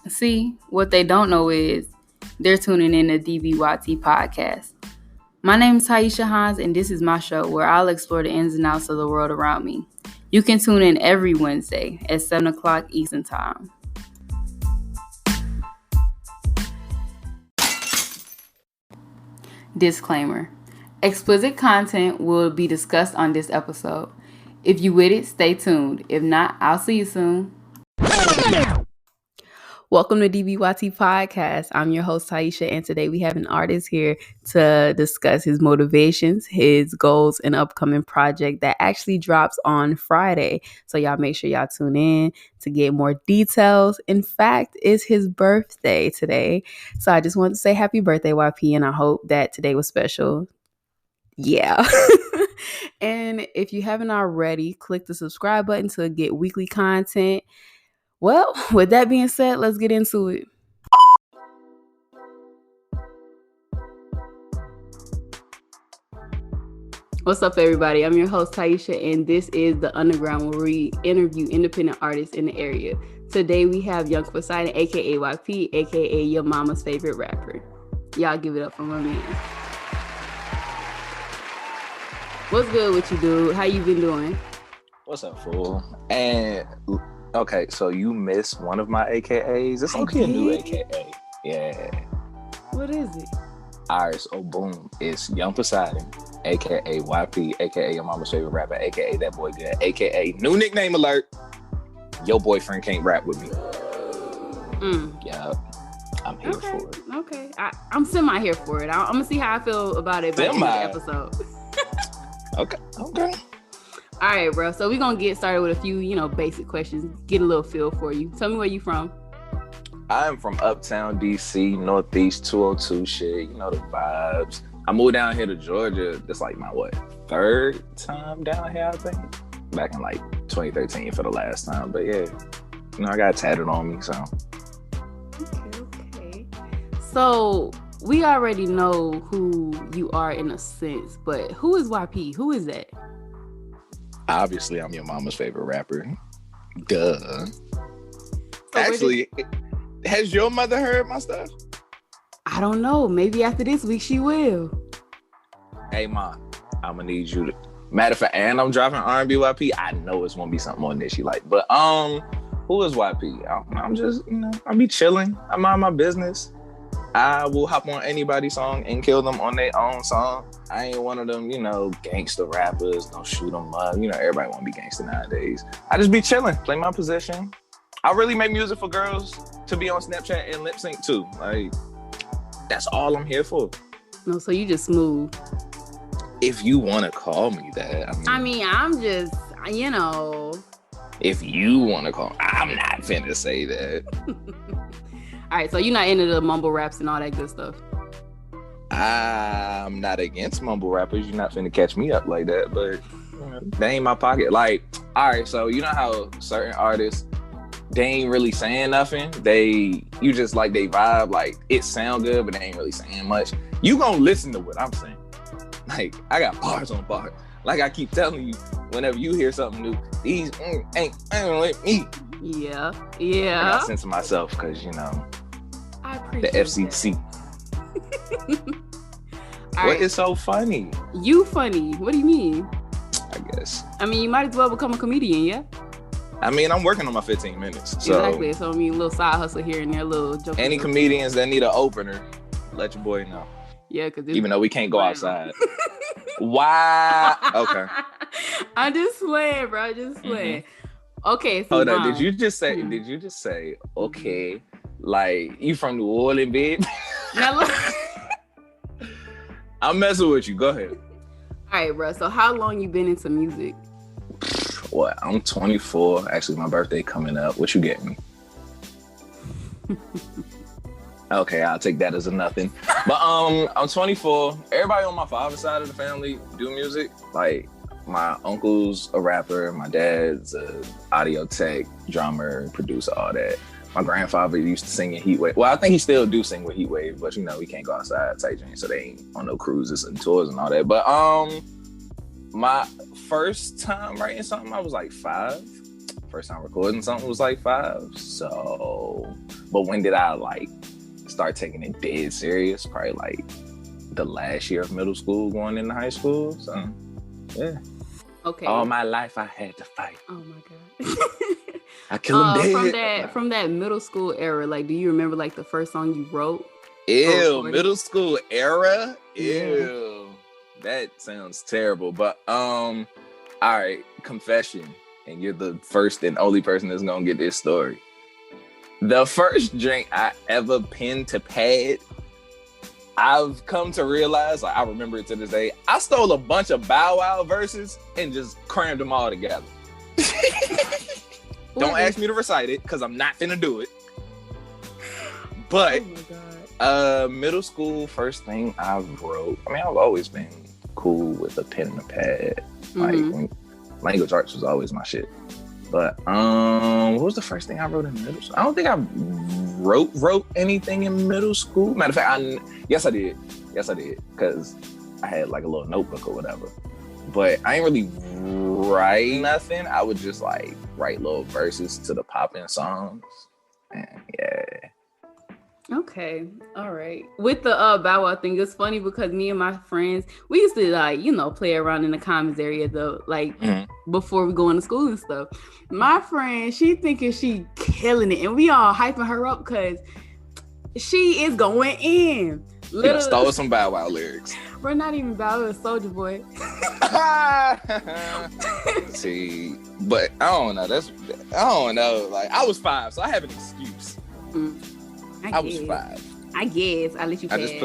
See, what they don't know is they're tuning in to DBYT podcast. My name is Taisha Hines, and this is my show where I'll explore the ins and outs of the world around me. You can tune in every Wednesday at 7 o'clock Eastern Time. Disclaimer. Explicit content will be discussed on this episode. If you with it, stay tuned. If not, I'll see you soon. Welcome to DBYT Podcast. I'm your host, Taisha, and today we have an artist here to discuss his motivations, his goals, and upcoming project that actually drops on Friday. So y'all make sure y'all tune in to get more details. In fact, it's his birthday today. So I just wanted to say happy birthday, YP, and I hope that today was special. Yeah. And if you haven't already, click the subscribe button to get weekly content. Well, with that being said, let's get into it. What's up, everybody? I'm your host, Taisha, and this is The Underground, where we interview independent artists in the area. Today, we have Young Poseidon, a.k.a. YP, a.k.a. your mama's favorite rapper. Y'all give it up for my man. What's good with you, dude? How you been doing? What's up, fool? And... okay, so you missed one of my AKAs. It's okay to do AKA. Yeah. What is it? Alright, so boom. It's Young Poseidon, aka YP, aka your mama's favorite rapper, aka that boy good, aka new nickname alert. Your boyfriend can't rap with me. Yeah. I'm here for it. Okay. I'm semi here for it. I'm gonna see how I feel about it by the end of the episode. Okay. All right, bro. So we're going to get started with a few, basic questions. Get a little feel for you. Tell me where you from. I'm from Uptown, D.C., Northeast 202 shit. You know the vibes. I moved down here to Georgia. That's like my, third time down here, I think? Back in 2013 for the last time. But yeah, I got tatted on me, so. Okay. So we already know who you are in a sense, but who is YP? Who is that? Obviously, I'm your mama's favorite rapper. Duh. So actually, has your mother heard my stuff? I don't know. Maybe after this week she will. Hey, Ma, I'm gonna need you to. Matter of fact, and I'm dropping R&B YP. I know it's gonna be something on there she like. But who is YP? I'm just, I'll be chilling. I mind my business. I will hop on anybody's song and kill them on their own song. I ain't one of them, gangster rappers. Don't shoot them up. Everybody want to be gangster nowadays. I just be chilling, play my position. I really make music for girls to be on Snapchat and lip sync too. That's all I'm here for. No, so you just smooth. If you want to call me that. I'm just, If you want to call, I'm not finna say that. All right, so you're not into the mumble raps and all that good stuff. I'm not against mumble rappers. You're not finna catch me up like that, but they ain't my pocket. All right, so you know how certain artists, they ain't really saying nothing. You just they vibe, it sound good, but they ain't really saying much. You gonna listen to what I'm saying. I got bars on bars. I keep telling you, whenever you hear something new, these ain't like me. Yeah. I got sense of myself because, I appreciate the FCC. What is so funny? You funny. What do you mean? I guess. You might as well become a comedian, yeah? I'm working on my 15 minutes. So exactly. So, a little side hustle here and there, little joke. Any comedians that need an opener, let your boy know. Yeah, because even though we can't go outside. Why? Okay. I'm just playing, bro. Just playing. Mm-hmm. Okay. So hold on. Did you just say, okay, you from New Orleans, babe? Now look. I'm messing with you. Go ahead. All right, bro. So how long you been into music? What? I'm 24. Actually, my birthday coming up. What you getting me? Okay, I'll take that as a nothing. But I'm 24. Everybody on my father's side of the family do music. My uncle's a rapper. My dad's a audio tech, drummer, producer, all that. My grandfather used to sing in Heatwave. Well, I think he still do sing with Heatwave, but he can't go outside type thing, so they ain't on no cruises and tours and all that. But my first time writing something, I was 5. first time recording something was like 5. So, but when did I like start taking it dead serious? Probably like the last year of middle school, going into high school. So, yeah. Okay. All my life I had to fight. Oh my god. I killed him dead. From that middle school era, like, do you remember like the first song you wrote? Ew, middle school era? Yeah. Ew. That sounds terrible. But all right, confession. And you're the first and only person that's gonna get this story. The first drink I ever penned to pad, I've come to realize, like I remember it to this day, I stole a bunch of Bow Wow verses and just crammed them all together. Don't ask me to recite it, because I'm not finna do it. But, middle school, first thing I wrote, I mean, I've always been cool with a pen and a pad. Like, language arts was always my shit. But, what was the first thing I wrote in middle school? I don't think I wrote anything in middle school. Matter of fact, yes, I did. Because I had like a little notebook or whatever. But I ain't really write nothing. I would just like write little verses to the poppin' songs. And yeah. Okay, all right. With the Bow Wow thing, it's funny because me and my friends, we used to like, play around in the commons area though, like before we go into school and stuff. My friend, she thinking she killing it, and we all hyping her up because she is going in. You stole some Bow Wow lyrics. We're not even Bow Wow, Soulja Boy. See, but I don't know. I don't know. Like I was 5, so I have an excuse. I was 5. I guess I let you. I just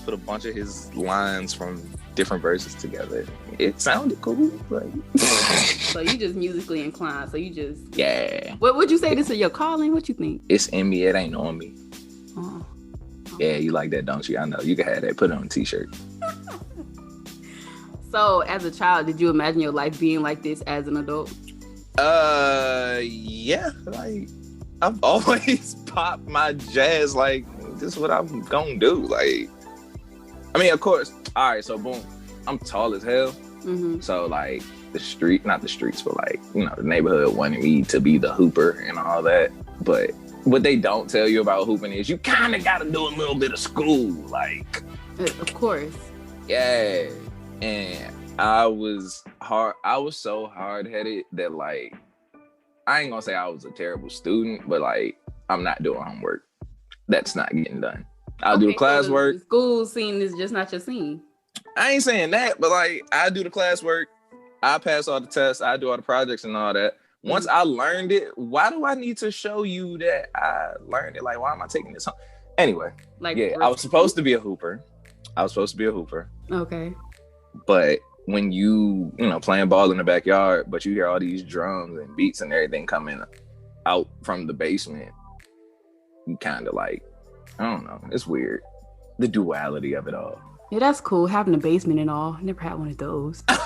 put a bunch of his lines from different verses together. It sounded cool. Like. So you just musically inclined. So you just What would you say this is your calling? What you think? It's in me. It ain't on me. Oh. Yeah, you like that, don't you? I know. You can have that. Put it on a t-shirt. So, as a child, did you imagine your life being like this as an adult? Yeah. Like, I've always popped my jazz. Like, this is what I'm gonna do. Like, I mean, of course. All right, so boom. I'm tall as hell. Mm-hmm. So, like, not the streets, but like, the neighborhood wanted me to be the hooper and all that. But what they don't tell you about hooping is you kind of got to do a little bit of school. Like, of course. Yeah. And I was so hard-headed that, like, I ain't gonna say I was a terrible student, but like, I'm not doing homework. That's not getting done. I'll do the classwork. The school scene is just not your scene. I ain't saying that, but like, I do the classwork. I pass all the tests. I do all the projects and all that. Once I learned it, why do I need to show you that I learned it? Like, why am I taking this home? Anyway, I was supposed to be a hooper. Okay. But when you playing ball in the backyard, but you hear all these drums and beats and everything coming out from the basement, you kind of like, I don't know. It's weird. The duality of it all. Yeah, that's cool. Having a basement and all. Never had one of those. But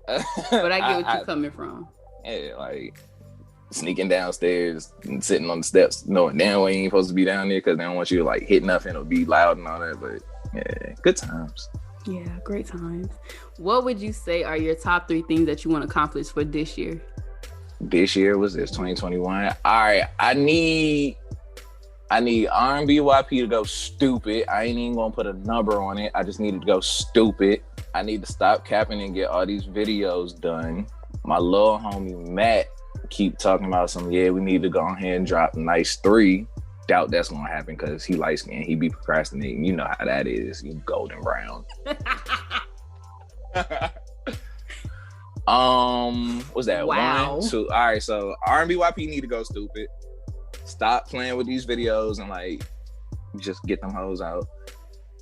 I get what you're coming from. Yeah, like sneaking downstairs and sitting on the steps, knowing damn well you ain't supposed to be down there because they don't want you to like hit nothing or be loud and all that. But yeah, good times. Yeah, great times. What would you say are your top 3 things that you want to accomplish for this year? This year was 2021. All right, I need R&B YP to go stupid. I ain't even gonna put a number on it. I just need it to go stupid. I need to stop capping and get all these videos done. My little homie Matt keep talking about we need to go ahead and drop Nice 3. Doubt that's gonna happen because he light skinned. He be procrastinating. You know how that is. You golden brown. What's that? Wow. 1, 2. All right, so R&B YP need to go stupid. Stop playing with these videos and like just get them hoes out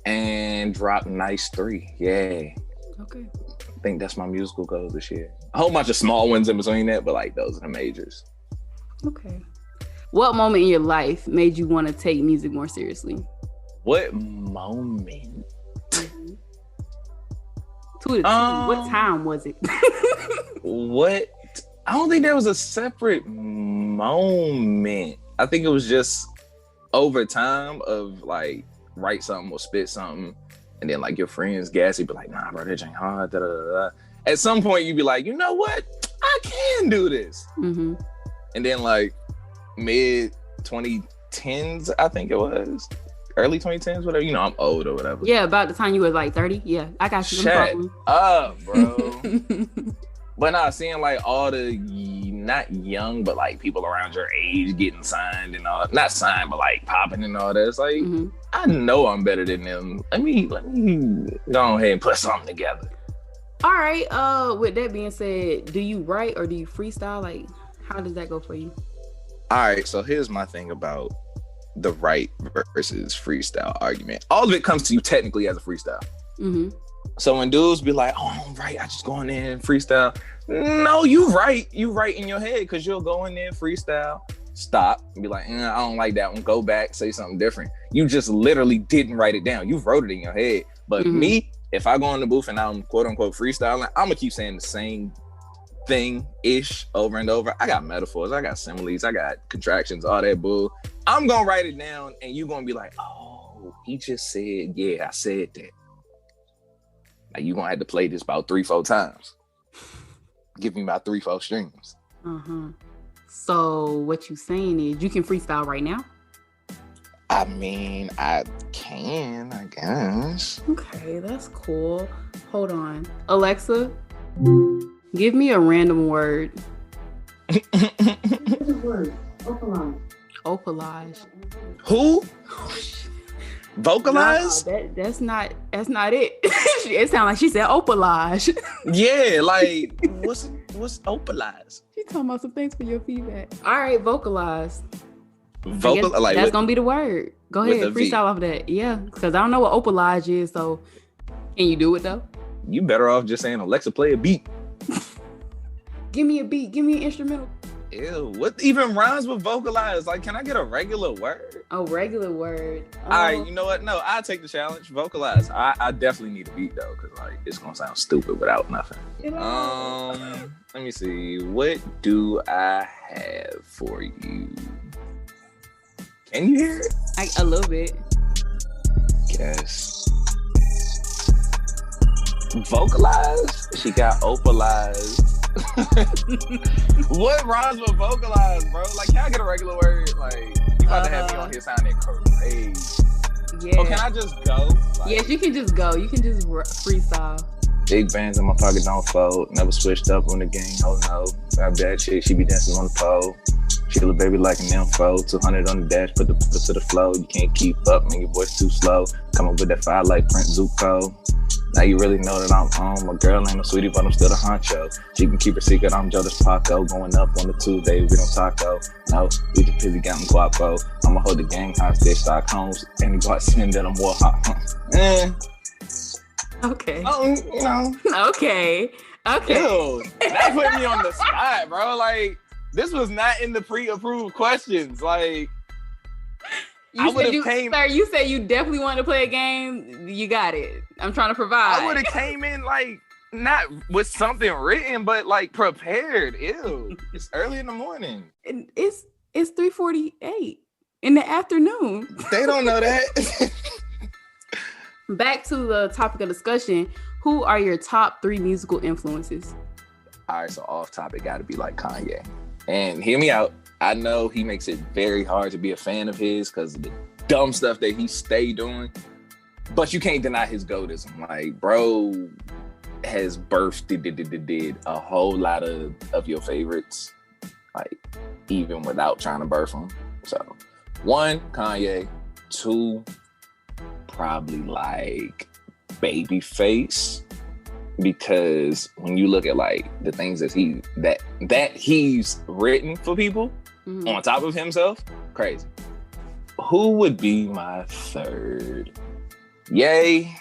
and drop Nice 3. Yeah. Okay. I think that's my musical goals this year. A whole bunch of small ones in between that, but like those are the majors. Okay. What moment in your life made you want to take music more seriously? What moment? Mm-hmm. What time was it? What? I don't think there was a separate moment. I think it was just over time of like write something or spit something, and then like your friends gassy, be like, nah, bro, that ain't hard. Da, da, da, da. At some point, you'd be like, you know what? I can do this. Mm-hmm. And then like mid 2010s, I think it was. Early 2010s, whatever. You know, I'm old or whatever. Yeah, about the time you were like 30. Yeah, I got you. Shut up, bro. But nah, seeing like all the not young, but like people around your age getting signed and all, not signed, but like popping and all that. It's like, I know I'm better than them. Let me go ahead and put something together. All right. With that being said, do you write or do you freestyle? Like, how does that go for you? All right. So here's my thing about the write versus freestyle argument. All of it comes to you technically as a freestyle. Mm-hmm. So when dudes be like, "Oh, I don't write, I just go in there and freestyle." No, you write in your head because you'll go in there and freestyle, stop, and be like, I don't like that one. Go back, say something different. You just literally didn't write it down. You wrote it in your head. But me, if I go in the booth and I'm quote unquote freestyling, I'm gonna keep saying the same thing-ish over and over. I got metaphors, I got similes, I got contractions, all that bull. I'm gonna write it down and you're gonna be like, oh, he just said, yeah, I said that. Like, you're gonna have to play this about 3-4 times. Give me about 3-4 streams. So what you saying is you can freestyle right now? I mean, I can, I guess. Okay, that's cool. Hold on. Alexa, give me a random word. What's the word? Opalage. Opalage. Who? Vocalize? No, that's not it. It sounds like she said opalage. Yeah, like what's opalage? She talking about some things for your feedback. All right, vocalize. Like that's gonna be the word. Go ahead, freestyle off that. Yeah, because I don't know what opalage is. So can you do it though? You better off just saying, Alexa, play a beat. Give me a beat. Give me an instrumental. Ew, what even rhymes with vocalize? Like, can I get a regular word? A regular word. All right, you know what? No, I'll take the challenge. Vocalize. I definitely need a beat though, because like it's gonna sound stupid without nothing. Let me see. What do I have for you? Can you hear it? A little bit. Guess. Vocalize. She got opalized. What rhymes with vocalize, bro? Like, can I get a regular word? Like, you about to have me on here sounding crazy. Yeah. Oh, can I just go? Like, yes, you can just go. You can just freestyle. Big bands in my pocket don't fold. Never switched up on the game. Oh no. That bad chick, she be dancing on the pole. She a baby like an info. 200 on the dash, put the pedal to the flow. You can't keep up, man, your voice too slow. Come up with that fire like Prince Zuko. Now you really know that I'm on. My girl ain't no sweetie, but I'm still the honcho. She can keep her secret, I'm Joe Paco. Going up on the Tuesday, we don't taco. No, we just busy getting guapo. I'ma hold the gang hostage, Stockholms. And he bought sin that I'm more hot. Okay. You know. Okay. Ew, that put me on the spot, bro. Like, this was not in the pre-approved questions. Like, you said you definitely wanted to play a game. You got it. I'm trying to provide. I would have came in like not with something written, but like prepared. Ew, it's early in the morning. It's 3:48 in the afternoon. They don't know that. Back to the topic of discussion. Who are your top 3 musical influences? All right, so off topic, got to be like Kanye. And hear me out. I know he makes it very hard to be a fan of his because of the dumb stuff that he stay doing. But you can't deny his goatism. Like, bro has did a whole lot of your favorites, like, even without trying to birth them. So, 1, Kanye. 2, probably like Babyface. Because when you look at like the things that he's written for people on top of himself, crazy. Who would be my 3rd? Yay,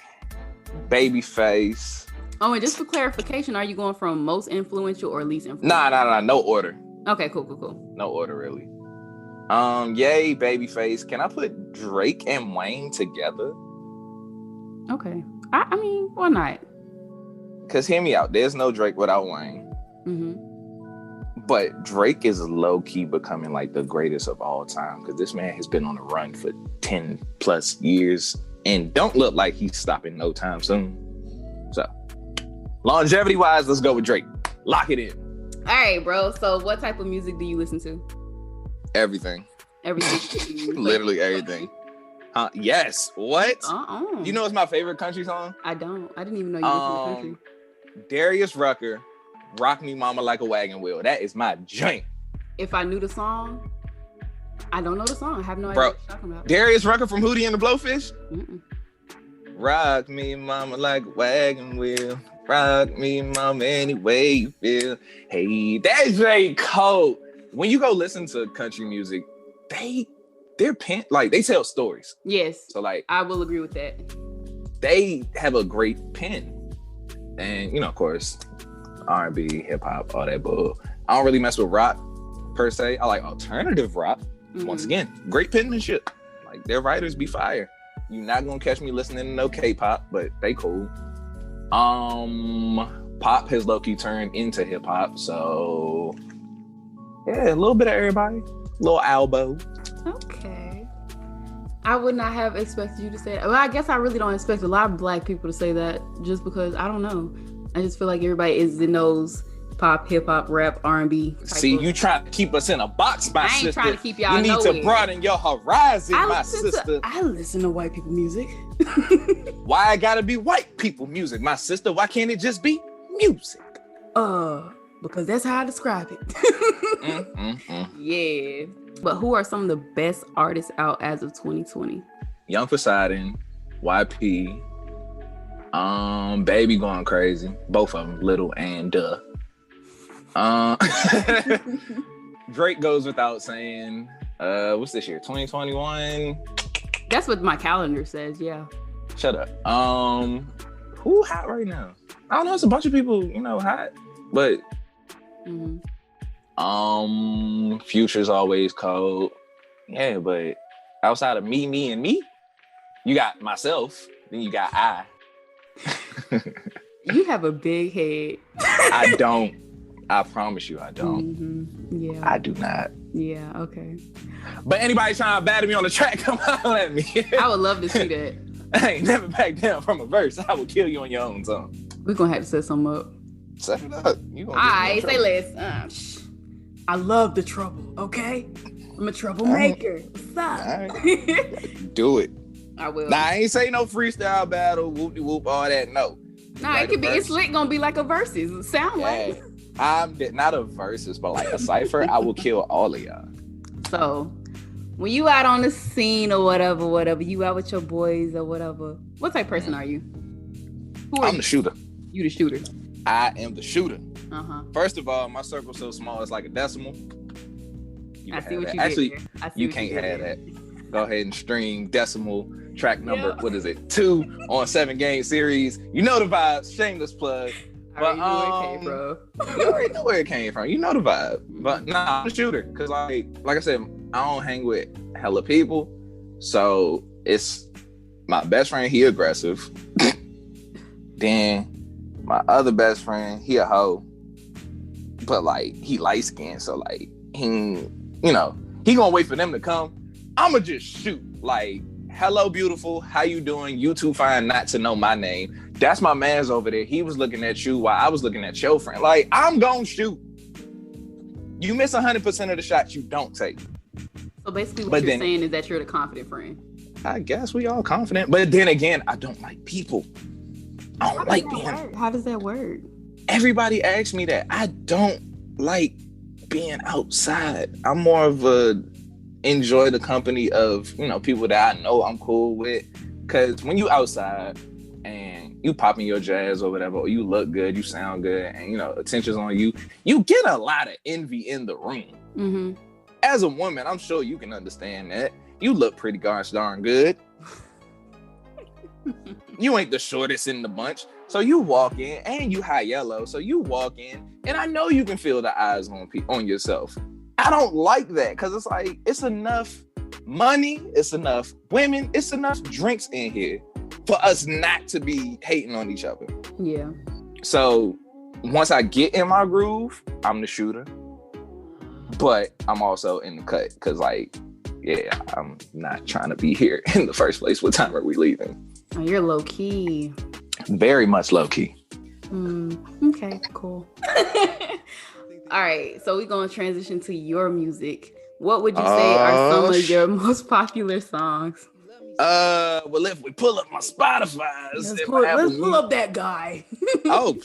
Babyface. Oh, and just for clarification, are you going from most influential or least influential? Nah, no order. Okay, cool. No order really. Yay, Babyface. Can I put Drake and Wayne together? Okay. I mean, why not? Because hear me out. There's no Drake without Wayne. But Drake is low-key becoming like the greatest of all time because this man has been on the run for 10 plus years and don't look like he's stopping no time soon. So, longevity-wise, let's go with Drake. Lock it in. All right, bro. So what type of music do you listen to? Everything. Everything. Literally everything. Yes. What? You know what's my favorite country song? I don't. I didn't even know you listened to country. Darius Rucker, Rock Me Mama Like a Wagon Wheel. That is my joint. If I knew the song, I don't know the song. I have no idea what you're talking about. Darius Rucker from Hootie and the Blowfish? Mm-mm. Rock me mama like a wagon wheel. Rock me mama any way you feel. Hey, that's very cold. When you go listen to country music, they're like they tell stories. Yes. So like I will agree with that. They have a great pen. And of course, R&B, hip hop, all that bull. I don't really mess with rock per se. I like alternative rock. Mm-hmm. Once again, great penmanship. Like their writers be fire. You're not gonna catch me listening to no K-pop, but they cool. Pop has low-key turned into hip hop, so yeah, a little bit of everybody, little elbow. Okay. I would not have expected you to say that. Well, I guess I really don't expect a lot of Black people to say that, just because I don't know. I just feel like everybody is in those pop, hip hop, rap, R&B. See, you trying to keep us in a box, my sister. I ain't trying to keep y'all You need nowhere. to broaden your horizon, my sister. I listen to white people music. Why I gotta be white people music, my sister? Why can't it just be music? Because that's how I describe it. Yeah. But who are some of the best artists out as of 2020? Young Poseidon, YP, Baby going crazy. Both of them, Little and Duh. Drake goes without saying. What's this year? 2021. That's what my calendar says. Yeah. Shut up. Who hot right now? I don't know. It's a bunch of people, hot, but Future's always cold. Yeah, but outside of me, and me, you got myself. Then you got I. You have a big head. I don't. I promise you, I don't. Mm-hmm. Yeah. I do not. Yeah. Okay. But anybody trying to batter me on the track, come on at me. I would love to see that. I ain't never back down from a verse. I will kill you on your own song. We're gonna have to set some up. Set it up. Alright, say less. I love the trouble. Okay, I'm a troublemaker. What's up? Right. Do it. I will. Nah, I ain't say no freestyle battle, whoop de whoop, all that. No. Nah, it could be. It's lit gonna be like a versus. Sound like. I'm not a versus, but like a cipher. I will kill all of y'all. So, when you out on the scene or whatever, you out with your boys or whatever. What type of person are you? I'm the shooter. You the shooter. I am the shooter. First of all, my circle's so small, it's like a decimal. I see what you Actually, you can't have that. Go ahead and stream decimal track number. What is it? 2 on 7-game series. You know the vibes. Shameless plug. But you already know where it came from. You know the vibe. But nah, I'm the shooter. Cause like I said, I don't hang with hella people. So it's my best friend, he aggressive. Then my other best friend, he a hoe. But like he light skinned, so like he gonna wait for them to come. I'ma just shoot. Like, hello beautiful, how you doing? You too fine not to know my name. That's my man's over there. He was looking at you while I was looking at your friend. Like, I'm gonna shoot. You miss 100% of the shots you don't take. So basically what you're saying is that you're the confident friend. I guess we all confident. But then again, I don't like people. I don't like being... How does that work? Everybody asks me that. I don't like being outside. I'm more of a enjoy the company of, people that I know I'm cool with. Because when you outside and you popping your jazz or whatever, or you look good, you sound good, and, attention's on you, you get a lot of envy in the room. Mm-hmm. As a woman, I'm sure you can understand that. You look pretty gosh darn good. You ain't the shortest in the bunch. So you walk in, and you high yellow. So you walk in, and I know you can feel the eyes on yourself. I don't like that, because it's like, it's enough money, it's enough women, it's enough drinks in here for us not to be hating on each other. Yeah. So once I get in my groove, I'm the shooter. But I'm also in the cut, because I'm not trying to be here in the first place. What time are we leaving? Oh, you're low key. Very much low key. Okay, cool. All right, so we're gonna transition to your music. What would you say are some of your most popular songs? Well, if we pull up my Spotify, Let's pull up that guy. Oh,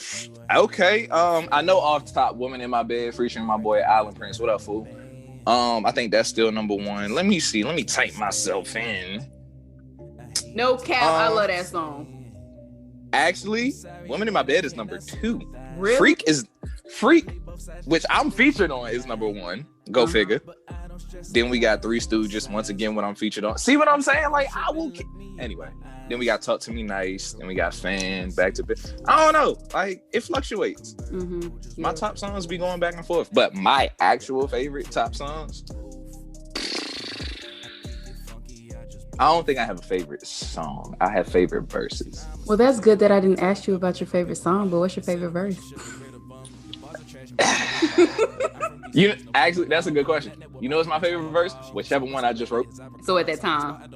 okay. I know off top, "Woman in My Bed" featuring my boy Alan Prince. What up, fool? I think that's still number one. Let me see. Let me type myself in. No cap, I love that song. Actually, "Woman in My Bed" is number two. Really? Freak, which I'm featured on, is number one. Go figure. Then we got Three Stooges, once again, what I'm featured on. See what I'm saying? Like, I will. Anyway, then we got "Talk to Me Nice." Then we got "Fan," back to bit. I don't know. Like, it fluctuates. Yeah. My top songs be going back and forth. But my actual favorite top songs, I don't think I have a favorite song. I have favorite verses. Well, that's good that I didn't ask you about your favorite song, but what's your favorite verse? Actually, that's a good question. You know what's my favorite verse? Whichever one I just wrote. So at that time.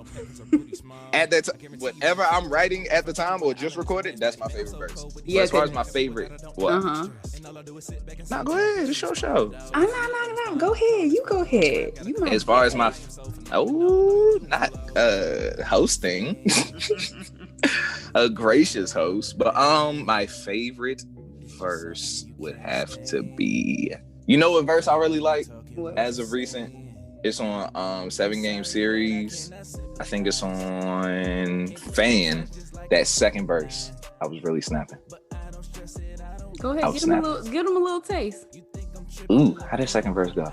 At that time, whatever I'm writing at the time or just recorded, that's my favorite verse. Yeah, as far as my favorite, what? Nah, go ahead. It's your show. No. Go ahead. You go ahead. As far as my, not hosting, a gracious host, but my favorite verse would have to be. You know what verse I really like? What? As of recent, it's on 7 Game Series. I think it's on Fan. That second verse, I was really snapping. Go ahead, give them a little taste. Ooh, how did second verse go?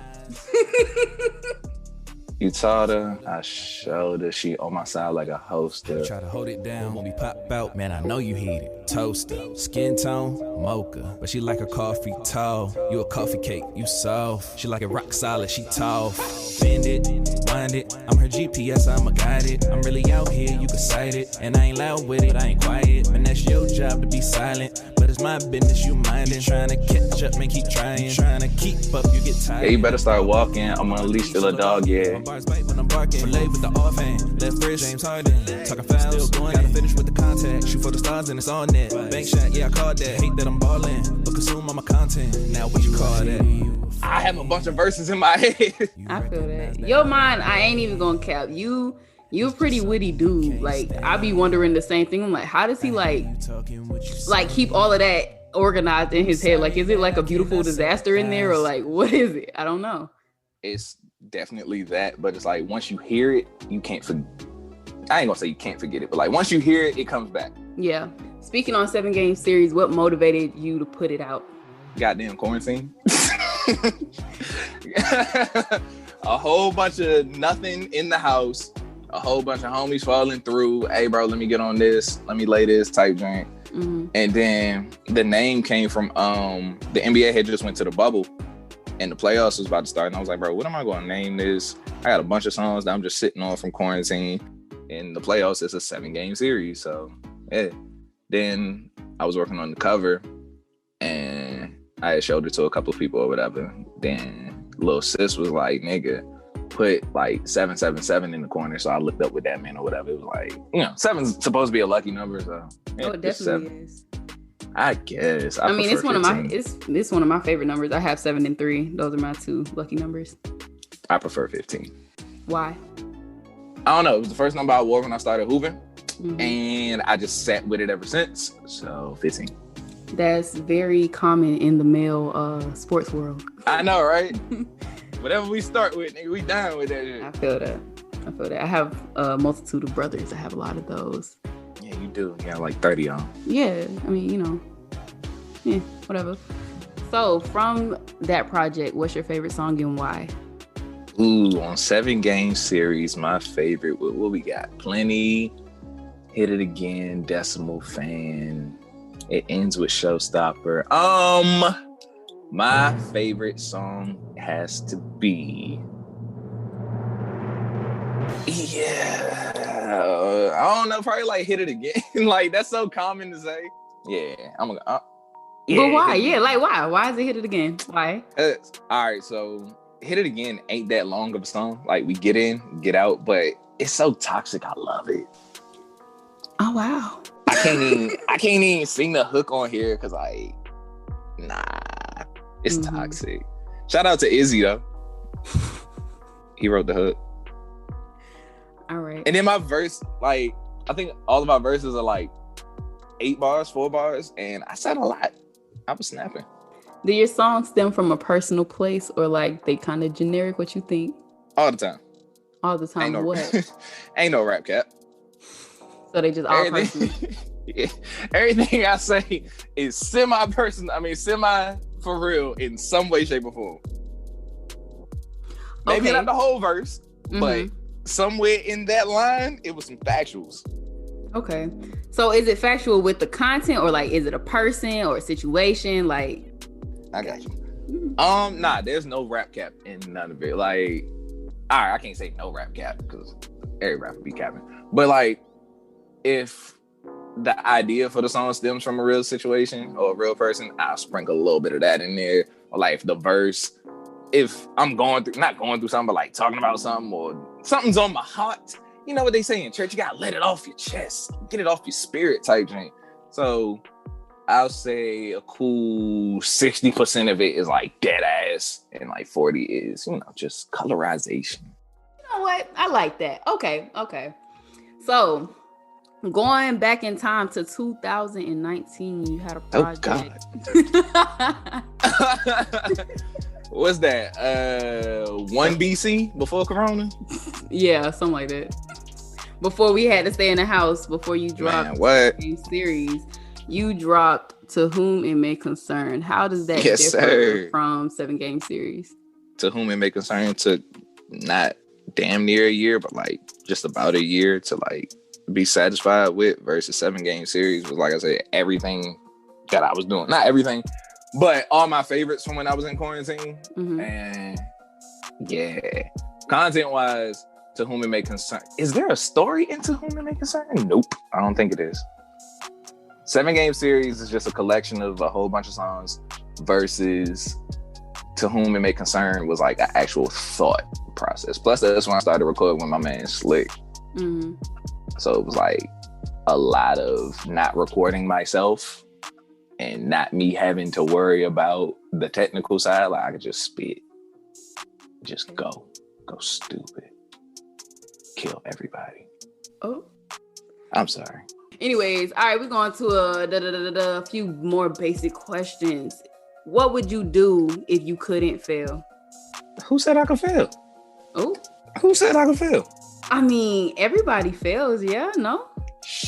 You taught her, I showed her, she on my side like a hoster. Try to hold it down when we pop out, man, I know you hate it. Toaster, skin tone, mocha, but she like her coffee tall. You a coffee cake, you soft. She like it rock solid, she tall. Bend it, wind it, I'm her GPS, I'ma guide it. I'm really out here, you can sight it. And I ain't loud with it, I ain't quiet. Man, that's your job to be silent. But it's my business, you mindin'. Trying to catch up, man, keep trying. Trying to keep up, you get tired. Yeah, you better start walking, I'm gonna leash till a dog, yeah. Bars bite when I'm barking. Relay with the offhand. Left wrist, James Harden. Talking fouls, still going. Gotta finish with the contact. Shoot for the stars and it's on net. Bank shot, yeah, I called that. Hate that I'm ballin', but consume all my content. Now what you call that? I have a bunch of verses in my head. I feel that. Your mind, I ain't even gonna cap. You a pretty witty dude. Like, I be wondering the same thing. I'm like, how does he like keep all of that organized in his head? Like, is it like a beautiful disaster in there, or like what is it? I don't know. It's definitely that, but it's like once you hear it, you can't forget. I ain't gonna say you can't forget it, but like once you hear it, it comes back. Yeah. Speaking on 7 Game Series, what motivated you to put it out? Goddamn quarantine. A whole bunch of nothing in the house. A whole bunch of homies falling through. Hey, bro, let me get on this. Let me lay this type drink. Mm-hmm. And then the name came from the NBA had just went to the bubble. And the playoffs was about to start. And I was like, bro, what am I going to name this? I got a bunch of songs that I'm just sitting on from quarantine. And the playoffs is a 7 Game series. So, yeah. Then I was working on the cover. And I had showed it to a couple of people or whatever. Then little sis was like, nigga, put like 777 in the corner. So I looked up with that man or whatever. It was like, 7's supposed to be a lucky number. So, yeah, it definitely is. I guess. I mean, it's one of my favorite numbers. I have 7 and 3. Those are my 2 lucky numbers. I prefer 15. Why? I don't know. It was the first number I wore when I started hooping, and I just sat with it ever since. So 15. That's very common in the male sports world. I know, right? Whatever we start with, nigga, we down with that shit. I feel that. I have a multitude of brothers. I have a lot of those. Yeah, you do. You got like 30 on. Yeah, I mean, whatever. So, from that project, what's your favorite song and why? Ooh, on 7 Game series, my favorite, what we got? Plenty, Hit It Again, Decimal Fan. It ends with Showstopper. My favorite song has to be... Yeah, I don't know, probably like Hit It Again. Like, that's so common to say. Yeah, I'm gonna. Yeah, but why? Yeah, like why? Why is it Hit It Again? Why? All right, so Hit It Again ain't that long of a song. Like, we get in, get out, but it's so toxic. I love it. Oh wow! I can't even sing the hook on here because nah. It's toxic. Shout out to Izzy though. He wrote the hook. All right. And then my verse, like, I think all of my verses are like 8 bars, 4 bars, and I said a lot. I was snapping. Do your songs stem from a personal place, or like they kind of generic? What you think? All the time. All the time. What? Ain't no rap cap. So they just all personal. Yeah. Everything I say is semi-personal. I mean, semi for real in some way, shape, or form. Maybe not the whole verse, but somewhere in that line, it was some factuals. Okay. So is it factual with the content, or like is it a person or a situation? Like, I got you. Nah, there's no rap cap in none of it. Like, all right, I can't say no rap cap because every rapper be capping. But like, if the idea for the song stems from a real situation or a real person, I'll sprinkle a little bit of that in there. Or like the verse, if I'm not going through something, but like talking about something or something's on my heart, you know what they say in church, you gotta let it off your chest, get it off your spirit type thing. So I'll say a cool 60% of it is like dead ass, and like 40 is, you know, just colorization. You know what? I like that. Okay. So going back in time to 2019, you had a project. Oh God. What's that? 1 BC before Corona? Yeah, something like that. Before we had to stay in the house, before you dropped a series, you dropped To Whom It May Concern. How does that differ from 7-game series? To Whom It May Concern took not damn near a year, but like just about a year to like be satisfied with, versus 7-game series was, like I said, everything that I was doing. Not everything, but all my favorites from when I was in quarantine. And yeah, content wise, To Whom It May Concern. Is there a story in To Whom It May Concern? Nope, I don't think it is. 7-game series is just a collection of a whole bunch of songs, versus To Whom It May Concern was like an actual thought process. Plus, that's when I started recording with my man Slick. So it was like a lot of not recording myself and not me having to worry about the technical side. Like, I could just spit, just go stupid, kill everybody. Oh, I'm sorry. Anyways, all right, we're going to a few more basic questions. What would you do if you couldn't fail? Who said I could fail? Oh, who said I could fail? I mean, everybody fails, yeah, no?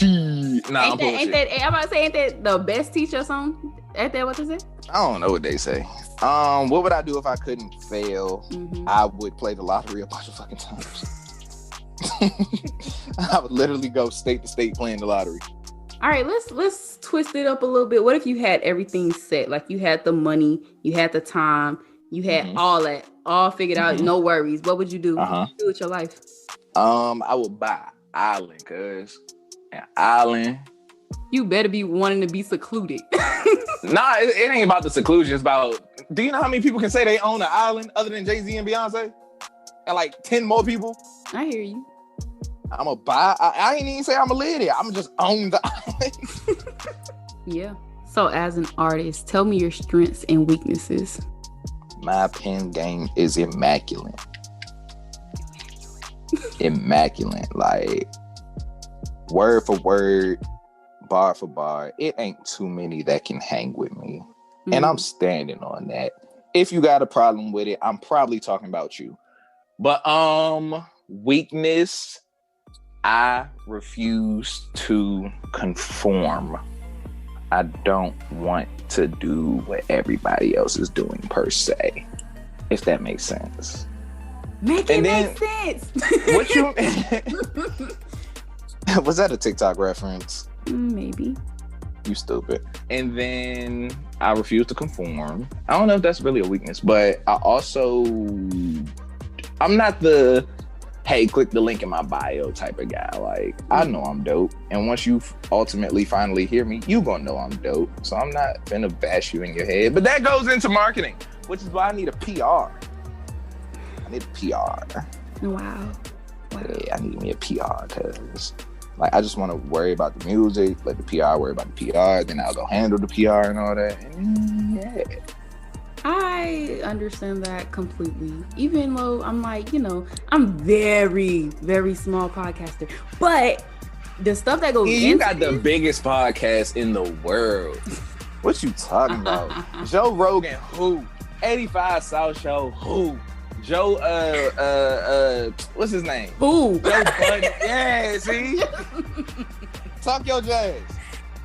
Ain't that the best teacher song? Ain't that what they say? I don't know what they say. What would I do if I couldn't fail? I would play the lottery a bunch of fucking times. I would literally go state to state playing the lottery. All right, let's twist it up a little bit. What if you had everything set? Like you had the money, you had the time, you had all that, all figured out, no worries. What would you do? What would you do with your life? I would buy an island, cause an island. You better be wanting to be secluded. Nah, it ain't about the seclusion. It's about, do you know how many people can say they own an island other than Jay-Z and Beyonce? And like 10 more people? I hear you. I'm gonna buy. I ain't even say I'm a lady. I'm just own the island. Yeah. So as an artist, tell me your strengths and weaknesses. My pen game is immaculate. Immaculate. Like, word for word, bar for bar, it ain't too many that can hang with me. And I'm standing on that. If you got a problem with it, I'm probably talking about you. But weakness, I refuse to conform. I don't want to do what everybody else is doing per se, if that makes sense. Make sense. What you was that a TikTok reference? Maybe. You stupid. And then I refuse to conform. I don't know if that's really a weakness, but I'm not the, hey, click the link in my bio type of guy. Like, I know I'm dope. And once you ultimately finally hear me, you gonna know I'm dope. So I'm not gonna bash you in your head. But that goes into marketing, which is why I need a PR. I need a PR. Wow. Yeah, I need me a PR because, like, I just want to worry about the music, let the PR worry about the PR, then I'll go handle the PR and all that. And yeah. I understand that completely. Even though I'm like, I'm very, very small podcaster, but the stuff that goes You into got the biggest podcast in the world. What you talking about? Joe Rogan, who? 85 South Show, who? Joe, what's his name? Who? Joe Budden. Yeah, see? Talk your jazz.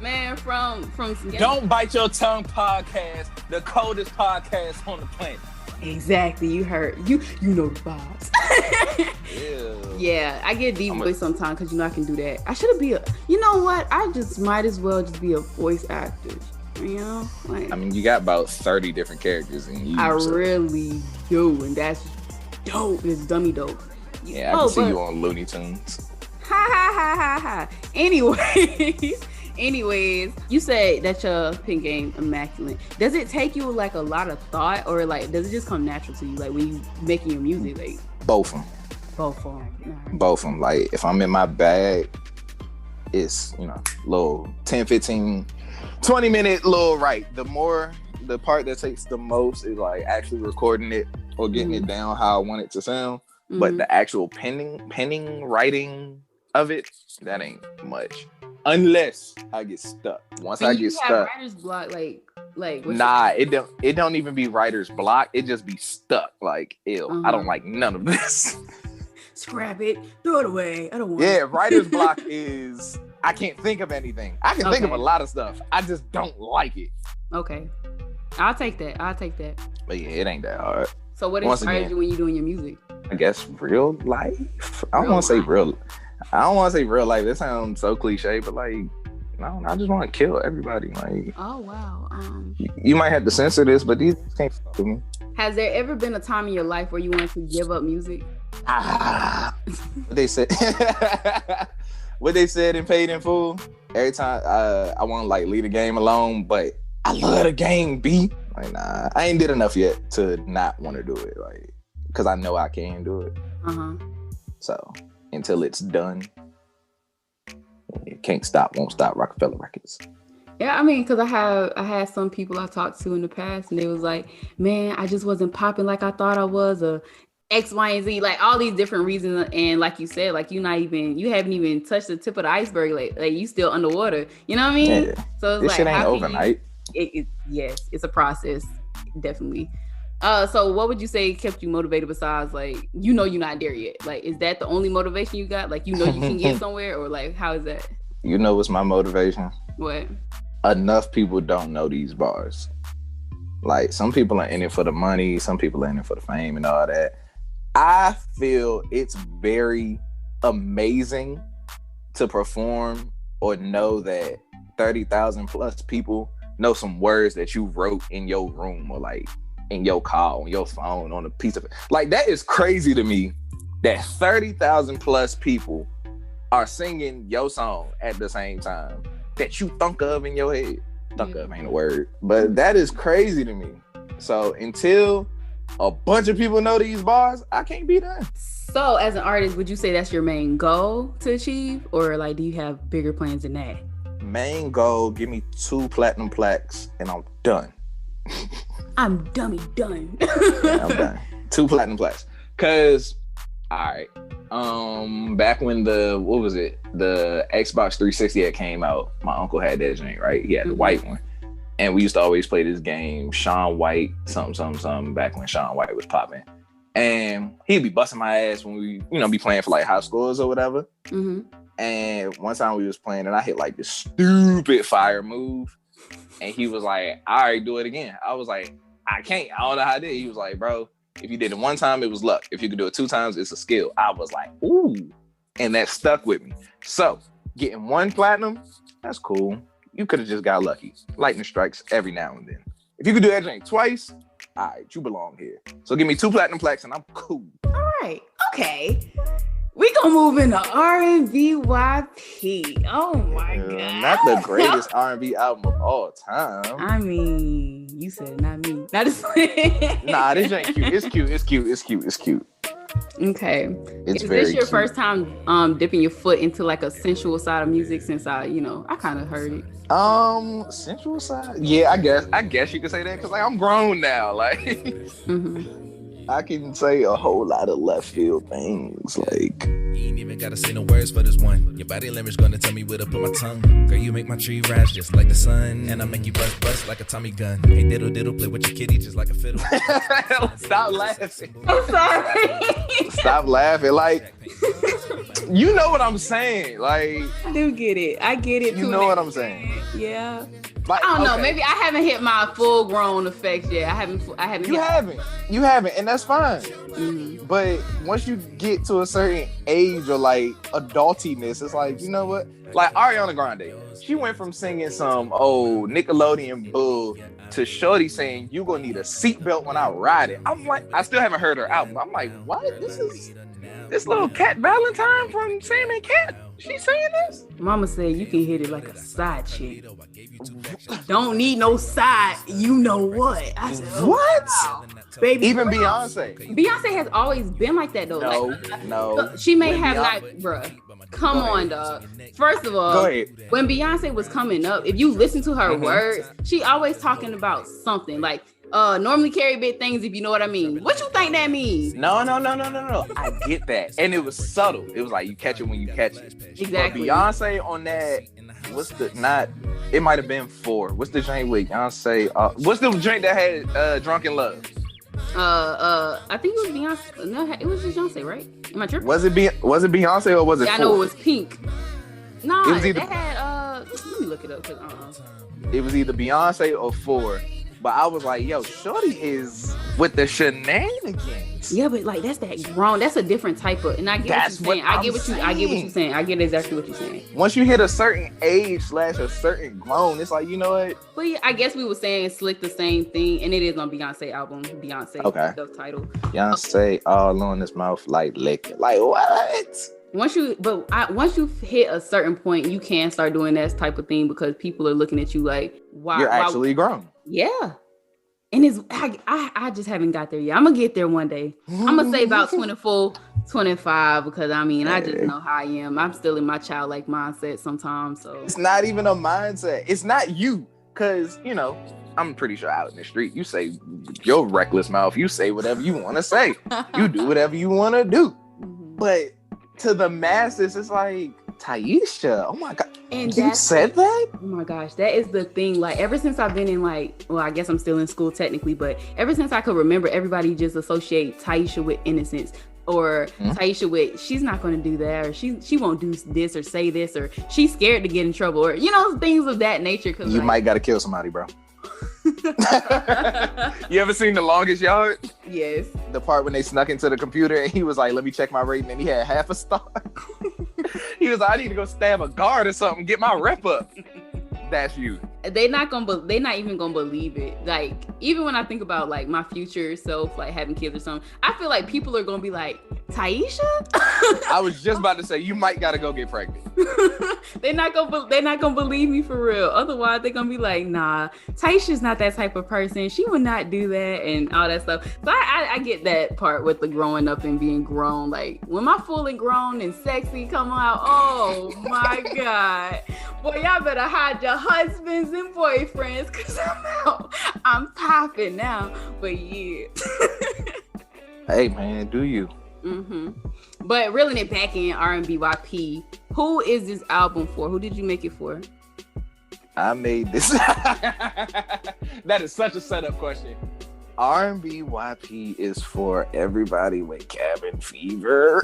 Man, from Don't Bite Your Tongue podcast, the coldest podcast on the planet. Exactly, you heard. You know the vibes. Yeah, I get deep voice sometimes because I can do that. I should be you know what? I just might as well just be a voice actor. Like, I mean, you got about 30 different characters in you. I really do, and that's dope. It's dummy dope. Yeah, I can see you on Looney Tunes. Ha ha ha ha ha. Anyways, you said that your pen game immaculate. Does it take you like a lot of thought, or like does it just come natural to you, like when you making your music? Like both of them. Both of them. Like if I'm in my bag, it's little 10, 15, 20 minute little right. The part that takes the most is like actually recording it or getting it down how I want it to sound. But the actual penning, writing of it, that ain't much. Unless I get stuck. Once I get stuck, writer's block, like nah, it don't even be writer's block. It just be stuck. Like, ew, I don't like none of this. Scrap it, throw it away. I don't want. Yeah, writer's block is I can't think of anything. I can think of a lot of stuff. I just don't like it. Okay, I'll take that. But yeah, it ain't that hard. So what inspires you when you're doing your music? I guess real life. I don't want to say real. I don't want to say real life. That sounds so cliche, but like, no, I just want to kill everybody. Like, oh wow. You might have to censor this, but these can't fuck with me. Has there ever been a time in your life where you wanted to give up music? What they said. What they said in Paid in Full. Every time I want to like leave the game alone, but I love the game, B. Like, nah, I ain't did enough yet to not want to do it. Like, cause I know I can do it. So until it's done, it can't stop, won't stop. Rockefeller Records. Yeah, I mean, because I had some people I talked to in the past, and they was like, man, I just wasn't popping like I thought I was, or X, Y, and Z, like all these different reasons. And like you said, like you haven't even touched the tip of the iceberg, like you still underwater. You know what I mean? Yeah. So it's this like, shit ain't overnight. Yes, it's a process, definitely. So what would you say kept you motivated besides like, you're not there yet? Like, is that the only motivation you got? Like, you can get somewhere, or like, how is that? You know what's my motivation? What? Enough people don't know these bars. Like, some people are in it for the money, some people are in it for the fame and all that. I feel it's very amazing to perform or know that 30,000 plus people know some words that you wrote in your room or like in your car, on your phone, on a piece of it. Like, that is crazy to me that 30,000 plus people are singing your song at the same time that you thunk of in your head. Thunk of ain't a word, but that is crazy to me. So until a bunch of people know these bars, I can't be done. So as an artist, would you say that's your main goal to achieve, or like do you have bigger plans than that? Main goal, give me 2 platinum plaques and I'm done. I'm dummy done. Yeah, I'm done. 2 platinum plaques. Cause, all right, back when the Xbox 360 had came out, my uncle had that joint, right? He had the white one. And we used to always play this game, Shaun White, something, back when Shaun White was popping. And he'd be busting my ass when we, be playing for like high scores or whatever. And one time we was playing and I hit like this stupid fire move. And he was like, all right, do it again. I was like, I can't. I don't know how I did. He was like, bro, if you did it 1 time, it was luck. If you could do it 2 times, it's a skill. I was like, ooh. And that stuck with me. So getting 1 platinum, that's cool. You could have just got lucky. Lightning strikes every now and then. If you could do that thing twice, all right, you belong here. So give me 2 platinum plaques and I'm cool. All right. Okay. We gonna move into R&B YP. Oh my God. Not the greatest R&B album of all time. I mean, you said not me. Not just Nah, this ain't cute. It's cute. Okay. It's Is very this your cute. first time dipping your foot into like a sensual side of music since I kind of heard it? Sensual side? Yeah, I guess you could say that because like I'm grown now. Like Mm-hmm. I can say a whole lot of left field things. Like You ain't even gotta say no words for this one. Your body language gonna tell me where to put my tongue. Girl, you make my tree rise just like the sun. And I make you bust like a Tommy gun. Hey, diddle diddle, play with your kitty just like a fiddle. stop laughing. I'm sorry. Stop laughing. Like you know what I'm saying. Like I do get it. I get it. you to know an what I'm extent. saying. Yeah. Like, I don't know. okay. Maybe I haven't hit my full grown effects yet. I haven't. You haven't, and that's fine. Mhm. But once you get to a certain age or like adultiness, it's like, you know what? Like Ariana Grande, she went from singing some old Nickelodeon bull to Shorty saying you gonna need a seatbelt when I ride it. I'm like, I still haven't heard her album. I'm like, what? This is this little Cat Valentine from Sam and Cat. She saying this? Mama said you can hit it like a side chick. Don't need no side. You know what? I said, oh, What? wow. Baby, Even Beyonce. Beyonce has always been like that though. No. Look, she may When have Beyonce- like, bruh. Come on, dog. First of Go all, ahead. when Beyonce was coming up, if you listen to her words, she always talking about something like normally carry big things, if you know what I mean. What you think that means? No. I get that. And it was subtle. It was like you catch it when you catch it. Exactly. But Beyonce on that, it might have been 4. What's the drink with Beyonce? What's the drink that had Drunken Love? I think it was Beyonce. No, it was just Beyonce, right? Am I tripping? Was it Beyonce or was it? Yeah, I 4? know it was pink. No, It was either- they had let me look it up because It was either Beyonce or 4. But I was like, yo, Shorty is with the shenanigans. yeah, but like that's that grown. That's a different type of. And I get That's what you're saying. what I get what you're saying. I get exactly what you're saying. Once you hit a certain age / a certain grown, it's like, you know what? But yeah, I guess we were saying Slick the same thing, and it is on Beyonce album. Beyonce, Okay. the title. Beyonce all on his mouth like lick it. Like what? Once you hit a certain point, you can start doing that type of thing because people are looking at you like, wow, You're actually grown. yeah. And I just haven't got there yet. I'm gonna get there one day. I'm gonna say about 24, 25 because I mean I just know how I am. I'm still in my childlike mindset sometimes. So It's not even a mindset. It's not you. Cause, you know, I'm pretty sure out in the street, you say your reckless mouth, you say whatever you want to say. You do whatever you want to do. Mhm. But to the masses, it's like, Taisha, oh my God. And You said that? Oh my gosh, that is the thing. Like ever since I've been in I guess I'm still in school technically, but ever since I could remember, everybody just associate Taisha with innocence or Taisha with she's not going to do that or she won't do this or say this or she's scared to get in trouble or things of that nature. Cause You might got to kill somebody, bro. You ever seen The Longest Yard? Yes. The part when they snuck into the computer and he was like, let me check my rating, and he had half a star. He was like, I need to go stab a guard or something, get my rep up. That's you. They're not even gonna believe it. Like even when I think about like my future self, like having kids or something, I feel like people are gonna be like, Taisha? I was just about to say, you might gotta go get pregnant. They're not gonna believe me for real. Otherwise, they're gonna be like, nah, Taisha's not that type of person. She would not do that and all that stuff. So I get that part with the growing up and being grown. Like when my fully grown and sexy come out, oh my God. Boy, y'all better hide your husbands and boyfriends because I'm out. I'm popping now. But yeah. Hey man, do you? Mm-hmm. But reeling it back in R&B YP, who is this album for? Who did you make it for? I made this. That is such a setup question. R&B YP is for everybody with cabin fever.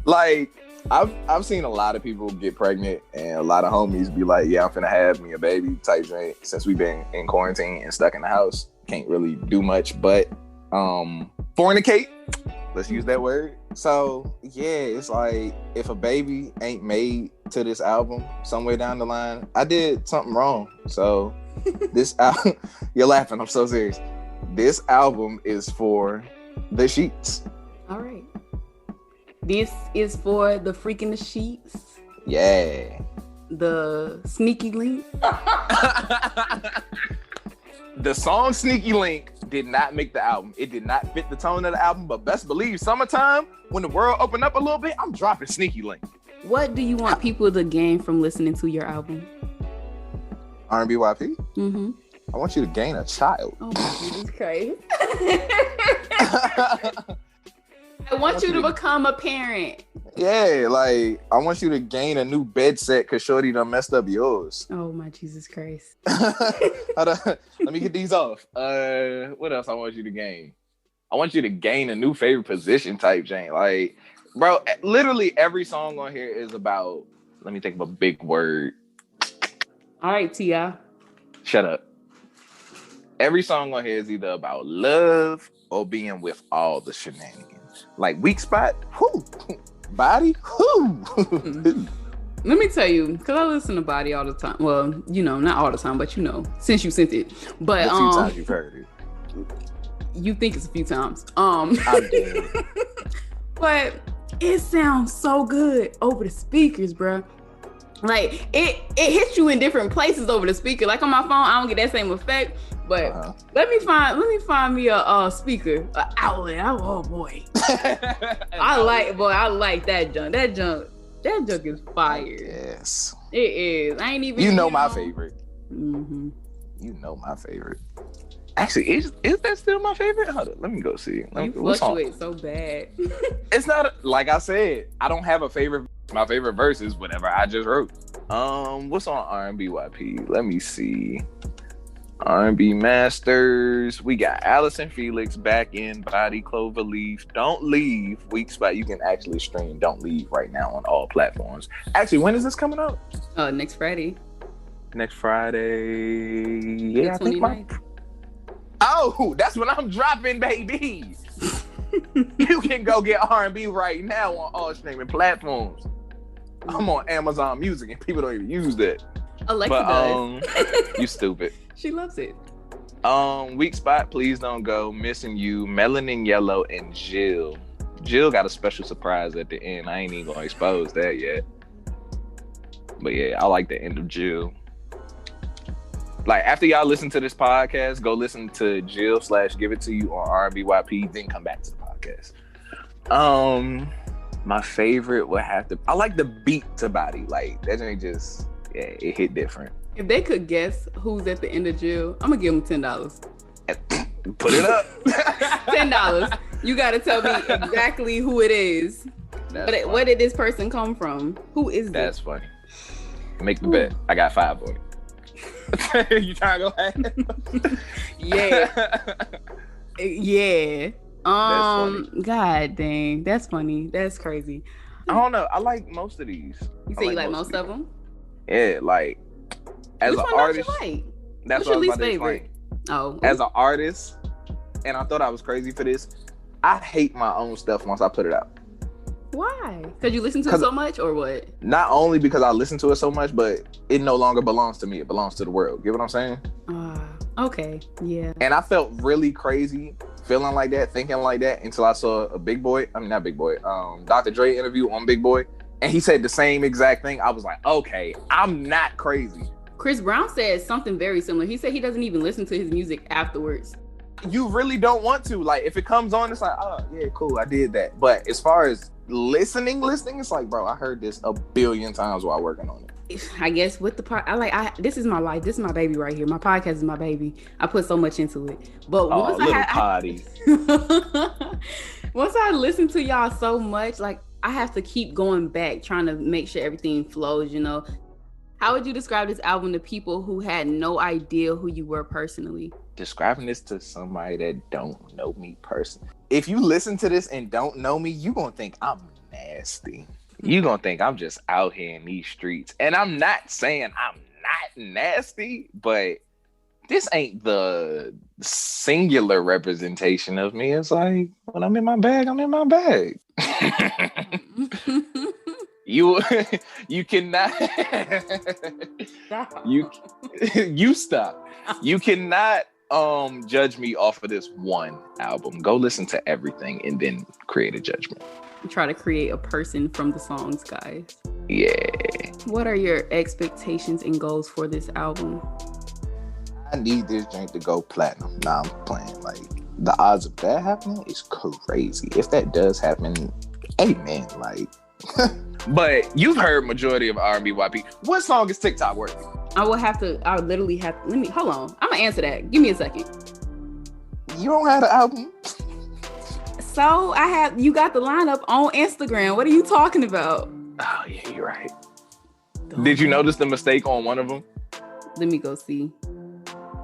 Like, I've seen a lot of people get pregnant and a lot of homies be like, yeah, I'm finna have me a baby type thing. Since we've been in quarantine and stuck in the house, can't really do much but fornicate. Let's use that word. So yeah, it's like if a baby ain't made to this album somewhere down the line, I did something wrong. So this album, you're laughing, I'm so serious. This album is for the sheets. All right. This is for the freak in the sheets, Yeah. the sneaky link. The song Sneaky Link did not make the album. It did not fit the tone of the album, but best believe summertime, when the world opened up a little bit, I'm dropping Sneaky Link. What do you want people to gain from listening to your album? R&B YP? Mm-hmm. I want you to gain a child. Oh my Jesus Christ. I want you to become a parent. Yeah, like, I want you to gain a new bed set because Shorty done messed up yours. Oh my Jesus Christ. Let me get these off. What else I want you to gain? I want you to gain a new favorite position type, Jane. Like, bro, literally every song on here is about, let me think of a big word. All right, Tia. Shut up. Every song on here is either about love or being with all the shenanigans. Like Weak Spot, whoo. Body, whoo. Let me tell you, because I listen to Body all the time. Well, you know, not all the time, but you know, since you sent it. But a few times you've heard it. You think it's a few times. I'm dead. But it sounds so good over the speakers, bro. Like it hits you in different places over the speaker. Like on my phone, I don't get that same effect. But let me find me a speaker, an outlet. Oh boy, I like that junk. That junk is fire. Yes, it is. I ain't even. You know my favorite. Mm-hmm. You know my favorite. Actually, is that still my favorite? Hold on, let me go see. You fluctuate so bad. It's not like I said. I don't have a favorite. My favorite verse is whatever I just wrote. What's on R&B YP? Let me see. R&B Masters. We got Allison Felix, Back in, Body, Cloverleaf, Don't Leave, Weak Spot. You can actually stream Don't Leave right now on all platforms. Actually, when is this coming out? Next Friday. Next Friday. Yeah, I think Oh, that's when I'm dropping, baby. You can go get R&B right now on all streaming platforms. I'm on Amazon Music and people don't even use that. Alexa does. You stupid. She loves it. Weak Spot, Please Don't Go, Missing You, Melanin Yellow, and Jill. Jill got a special surprise at the end. I ain't even gonna expose that yet. But yeah, I like the end of Jill. Like, after y'all listen to this podcast, go listen to Jill / Give It To You on R&B YP, then come back to the podcast. My favorite would have to... I like the beat to Body. Like, that ain't just... Yeah, it hit different. If they could guess who's at the end of Jill, I'm gonna give them $10. Put it up. $10. You gotta tell me exactly who it is. Where did this person come from? Who is this? That's funny. Make the bet. I got 5 on it. You trying to go ahead? Yeah. Yeah. God dang. That's funny. That's crazy. I don't know. I like most of these. You say you like most of them? Yeah, like as an artist. That's what's your least favorite? Oh. As an artist, and I thought I was crazy for this, I hate my own stuff once I put it out. Why? Because you listen to it so much, or what? Not only because I listen to it so much, but it no longer belongs to me. It belongs to the world. Get what I'm saying? Okay. Yeah. And I felt really crazy feeling like that, thinking like that, until I saw Dr. Dre interview on Big Boy, and he said the same exact thing. I was like, okay, I'm not crazy. Chris Brown said something very similar. He said he doesn't even listen to his music afterwards. You really don't want to. Like, if it comes on, it's like, oh, yeah, cool, I did that. But as far as listening, it's like, bro, I heard this a billion times while working on it. I guess with the this is my life. This is my baby right here. My podcast is my baby. I put so much into it. But once once I listen to y'all so much, like, I have to keep going back, trying to make sure everything flows, you know. How would you describe this album to people who had no idea who you were personally? Describing this to somebody that don't know me personally. If you listen to this and don't know me, you gonna think I'm nasty. You gonna think I'm just out here in these streets. And I'm not saying I'm not nasty, but this ain't the singular representation of me. It's like, when I'm in my bag, I'm in my bag. You cannot stop. You stop. You cannot judge me off of this one album. Go listen to everything and then create a judgment. Try to create a person from the songs, guys. Yeah. What are your expectations and goals for this album? I need this drink to go platinum. Nah, I'm playing. Like, the odds of that happening is crazy. If that does happen, amen. Like, but you've heard majority of R&B YP. What song is TikTok worthy? I literally have to, hold on. I'm gonna answer that. Give me a second. You don't have the album. So you got the lineup on Instagram. What are you talking about? Oh yeah, you're right. Did you notice the mistake on one of them? Let me go see.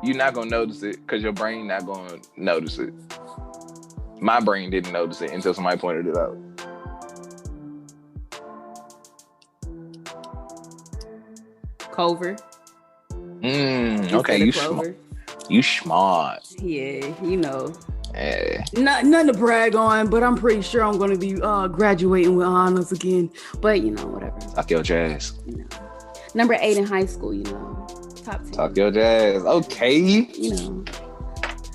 You're not gonna notice it because your brain not gonna notice it. My brain didn't notice it until somebody pointed it out. Clover. Okay, you smart. Yeah, you know. Yeah. Nothing to brag on, but I'm pretty sure I'm going to be graduating with honors again. But, you know, whatever. Talk your jazz. You know. Number 8 in high school, you know. Top 10. Talk your jazz. Okay. You know.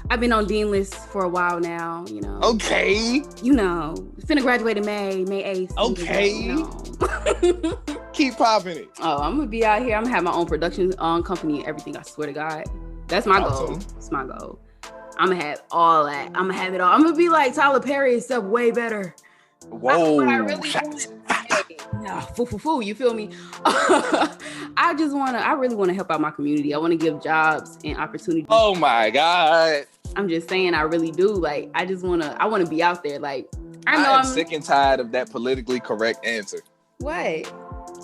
I've been on Dean list for a while now, you know. Okay. You know. Finna graduate in May 8th. Okay. You know. Keep popping it. Oh, I'm going to be out here. I'm going to have my own production company and everything. I swear to God. That's my goal. It's my goal. I'm gonna have all that. I'm gonna have it all. I'm gonna be like Tyler Perry, except way better. Whoa! I really you feel me? I really want to help out my community. I want to give jobs and opportunities. Oh my God! I'm just saying, I really do. Like, I want to be out there. Like, I'm sick and tired of that politically correct answer. What?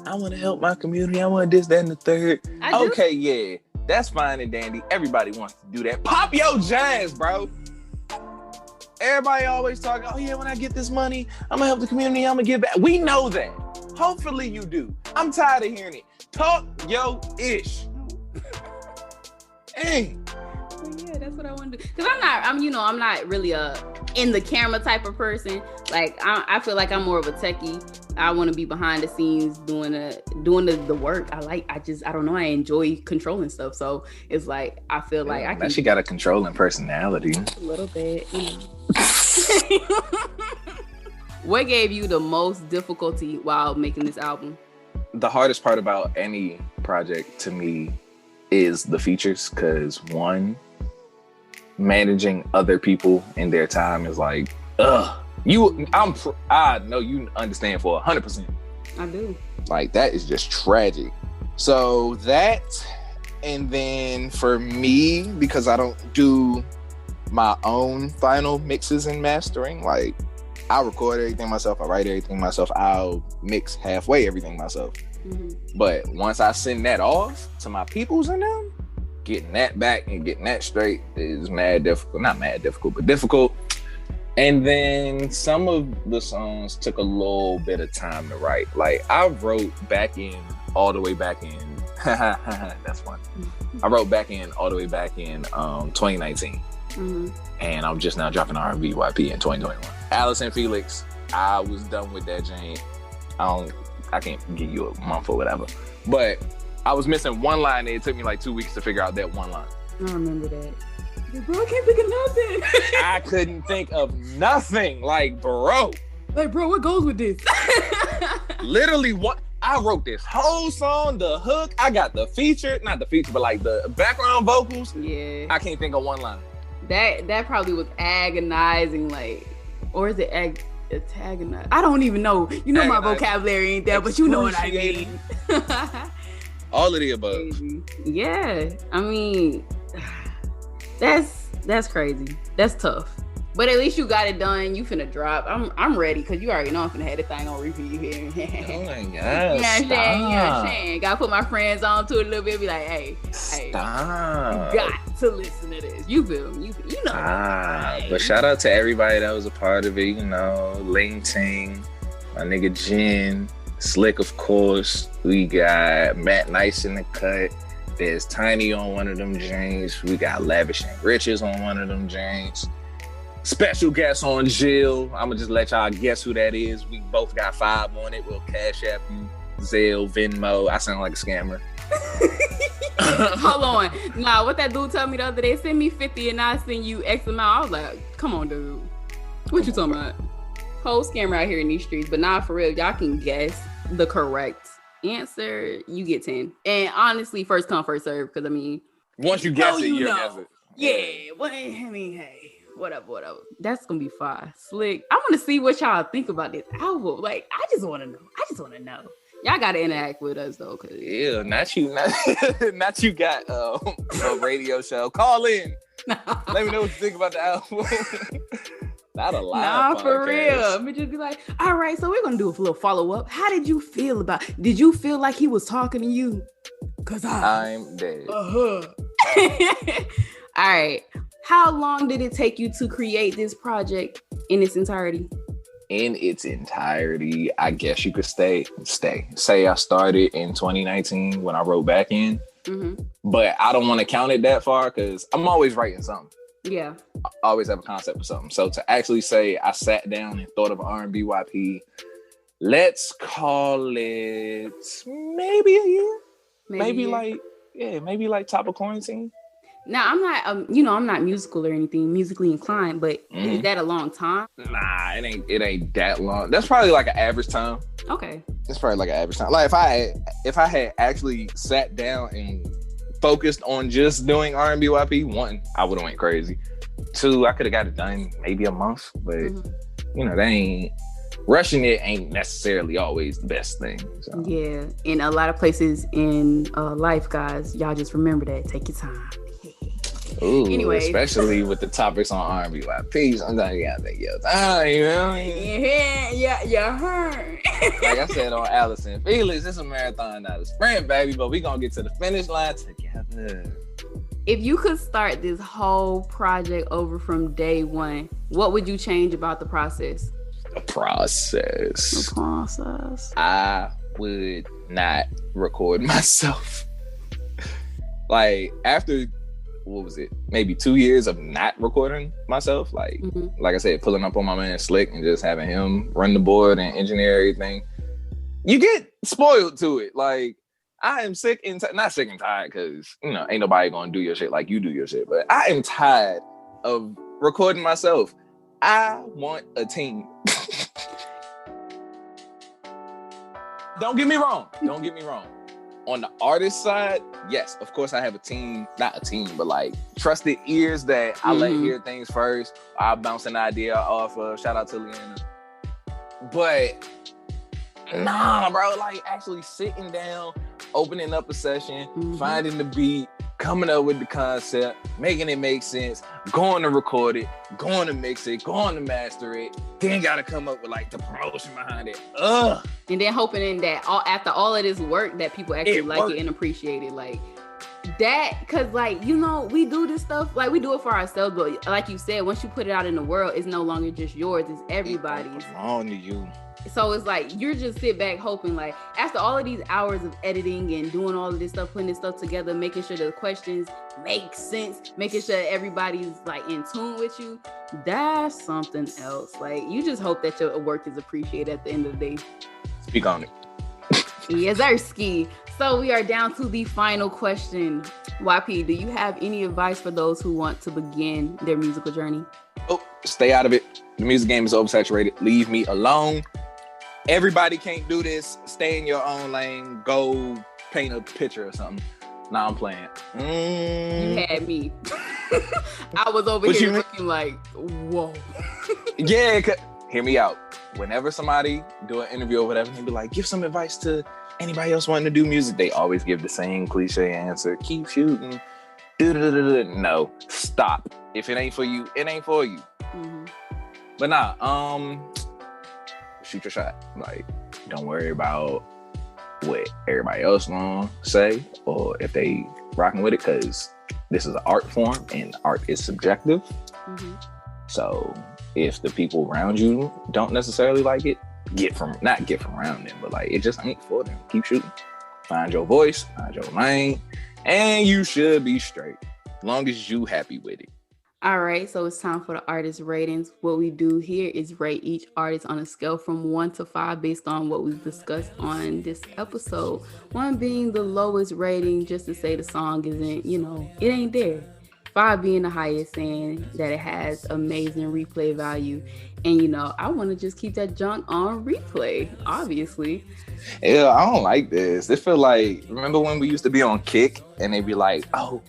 I want to help my community. I want this, that, and the third. Okay, yeah. That's fine and dandy. Everybody wants to do that. Pop your jazz, bro. Everybody always talking, oh yeah, when I get this money, I'm gonna help the community, I'm gonna give back. We know that. Hopefully you do. I'm tired of hearing it. Talk yo ish. Hey. Yeah, that's what I want to do. Cause I'm not really a in the camera type of person. Like I feel like I'm more of a techie. I want to be behind the scenes doing the work. I don't know. I enjoy controlling stuff. So it's like, I feel like I can. She got a controlling personality. A little bit. You know. What gave you the most difficulty while making this album? The hardest part about any project to me is the features. Cause one, managing other people and their time is like, ugh. I know you understand for 100%. I do. Like, that is just tragic. So that, and then for me, because I don't do my own final mixes and mastering, like, I record everything myself, I write everything myself, I'll mix halfway everything myself. Mm-hmm. But once I send that off to my peoples and them, getting that back and getting that straight is mad difficult. Not mad difficult, but difficult. And then some of the songs took a little bit of time to write. Like, I wrote all the way back in that's fun. I wrote all the way back in 2019. Mm-hmm. And I'm just now dropping R&B YP in 2021. Alice and Felix, I was done with that jam. I can't give you a month or whatever. But I was missing one line and it took me like 2 weeks to figure out that one line. I remember that. Bro, I can't think of nothing. I couldn't think of nothing. Like, bro. Like, bro, what goes with this? Literally, what? I wrote this whole song, the hook. I got not the feature, but like the background vocals. Yeah. I can't think of one line. That probably was agonizing, like, or is it antagonizing? I don't even know. You know, my vocabulary ain't there, but you know what I mean. All of the above. Yeah. I mean, that's crazy. That's tough. But at least you got it done. You finna drop. I'm ready because you already know I'm finna have the thing on repeat here. Oh my God. Yeah, gotta put my friends on to it a little bit. Be like, hey, stop. You got to listen to this. You feel me? You know. But shout out to everybody that was a part of it. You know, Ling Ting, my nigga Jen, Slick, of course. We got Matt Nice in the cut. There's Tiny on one of them James. We got Lavish and Riches on one of them James. Special guest on Jill. I'm gonna just let y'all guess who that is. We both got 5 on it. We'll cash app you, Zelle, Venmo. I sound like a scammer. Hold on. Nah, what that dude told me the other day, send me 50 and I send you X amount. I was like, come on, dude. What you talking about? Whole scammer out here in these streets. But nah, for real, y'all can guess the correct answer. You get 10. And honestly, first come, first serve. Because I mean, Once you guess it, you guess it. Yeah, well, I mean, hey, whatever. That's gonna be fine. Slick. I want to see what y'all think about this album. Like, I just want to know. Y'all gotta interact with us though, cause not you got a radio show. Call in. Let me know what you think about the album. Not a live podcast. For real. Let me just be like, all right, so we're gonna do a little follow-up. How did you feel did you feel like he was talking to you? Cause I'm dead. All right. How long did it take you to create this project in its entirety? In its entirety, I guess you could say I started in 2019 when I wrote back in, but I don't want to count it that far because I'm always writing something. Yeah, I always have a concept of something. So to actually say I sat down and thought of R&B YP, let's call it maybe a year, maybe like top of quarantine. Now, I'm not, I'm not musical or anything, musically inclined, but is that a long time? Nah, it ain't that long. That's probably like an average time. Okay. It's probably like an average time. Like if I had actually sat down and focused on just doing R&B YP, 1, I would have went crazy. 2, I could have got it done maybe a month, but rushing it ain't necessarily always the best thing. So. Yeah, in a lot of places in life, guys, y'all just remember that. Take your time. Ooh, anyway, especially with the topics on R&B YP, sometimes you gotta take your time, you know? Yeah, heard. Like I said on Allison Felix, it's a marathon, not a sprint, baby, but we gonna get to the finish line together. If you could start this whole project over from day one, what would you change about the process? The process. I would not record myself. Like after, what was it? Maybe 2 years of not recording myself. Like I said, pulling up on my man Slick and just having him run the board and engineer everything. You get spoiled to it. Like I am sick and not sick and tired because ain't nobody gonna do your shit like you do your shit. But I am tired of recording myself. I want a team. Don't get me wrong. On the artist side, yes, of course I have a team, not a team, but like trusted ears that I let hear things first. I bounce an idea off of, shout out to Leanna. But nah, bro, like actually sitting down, opening up a session, finding the beat, coming up with the concept, making it make sense, going to record it, going to mix it, going to master it, then gotta come up with like the promotion behind it. And then hoping that after all of this work that people actually like it and appreciate it. Like that, because like, we do this stuff, like we do it for ourselves, but like you said, once you put it out in the world, it's no longer just yours, it's everybody's. On to you. So it's like you're just sit back hoping, like after all of these hours of editing and doing all of this stuff, putting this stuff together, making sure the questions make sense, making sure everybody's like in tune with you, that's something else. Like you just hope that your work is appreciated at the end of the day. Speak on it. Yes, Ski. So we are down to the final question. YP, do you have any advice for those who want to begin their musical journey? Oh, stay out of it. The music game is oversaturated. Leave me alone. Everybody can't do this. Stay in your own lane. Go paint a picture or something. Nah, I'm playing. You had me. I was over here looking like, whoa. Yeah, hear me out. Whenever somebody do an interview or whatever, they be like, give some advice to anybody else wanting to do music. They always give the same cliche answer. Keep shooting. No, stop. If it ain't for you, it ain't for you. But nah, shoot your shot. Like, don't worry about what everybody else gonna say or if they rocking with it, because this is an art form and art is subjective. So if the people around you don't necessarily like it, not get from around them, but like it just ain't for them. Keep shooting. Find your voice, find your lane, and you should be straight as long as you happy with it. All right, so it's time for the artist ratings. What we do here is rate each artist on a scale from 1 to 5 based on what we've discussed on this episode. 1 being the lowest rating, just to say the song isn't, it ain't there. 5 being the highest, saying that it has amazing replay value. And, I want to just keep that junk on replay, obviously. Yeah, I don't like this. It feel like, remember when we used to be on Kick and they'd be like, oh,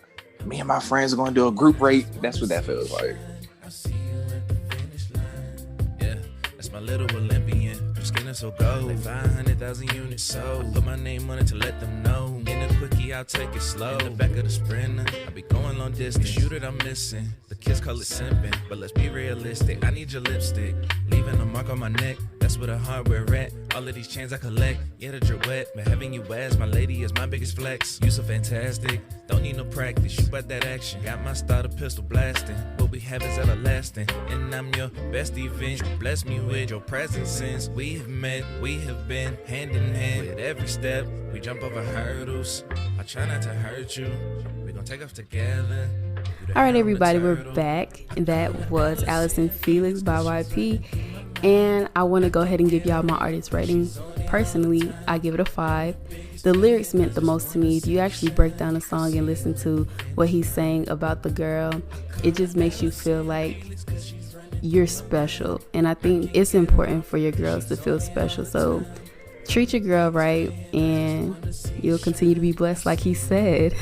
me and my friends are going to do a group rate. That's what that feels like. Yeah, that's my little Olympian. Her skin is so gold, like 500,000 units sold. Put my name on it to let them know. In a quickie, I'll take it slow. In the back of the Sprinter, I be going long distance. Shoot it, I'm missing. The kids call it simping, but let's be realistic. I need your lipstick, leaving a mark on my neck. That's where the hardware at. All of these chains I collect, yeah, the drip wet. But having you as my lady is my biggest flex. You so fantastic, don't need no practice. You got that action, got my starter pistol blasting. What we have is everlasting, and I'm your best event. Bless me with your presence since we have met. We have been hand in hand with every step. We jump over hurdles. I try not to hurt you. We gon' take off together. All right, everybody, we're back. And that was Allison Felix by YP. And I want to go ahead and give y'all my artist rating. Personally, I give it a 5. The lyrics meant the most to me. If you actually break down the song and listen to what he's saying about the girl, it just makes you feel like you're special. And I think it's important for your girls to feel special. So treat your girl right and you'll continue to be blessed like he said.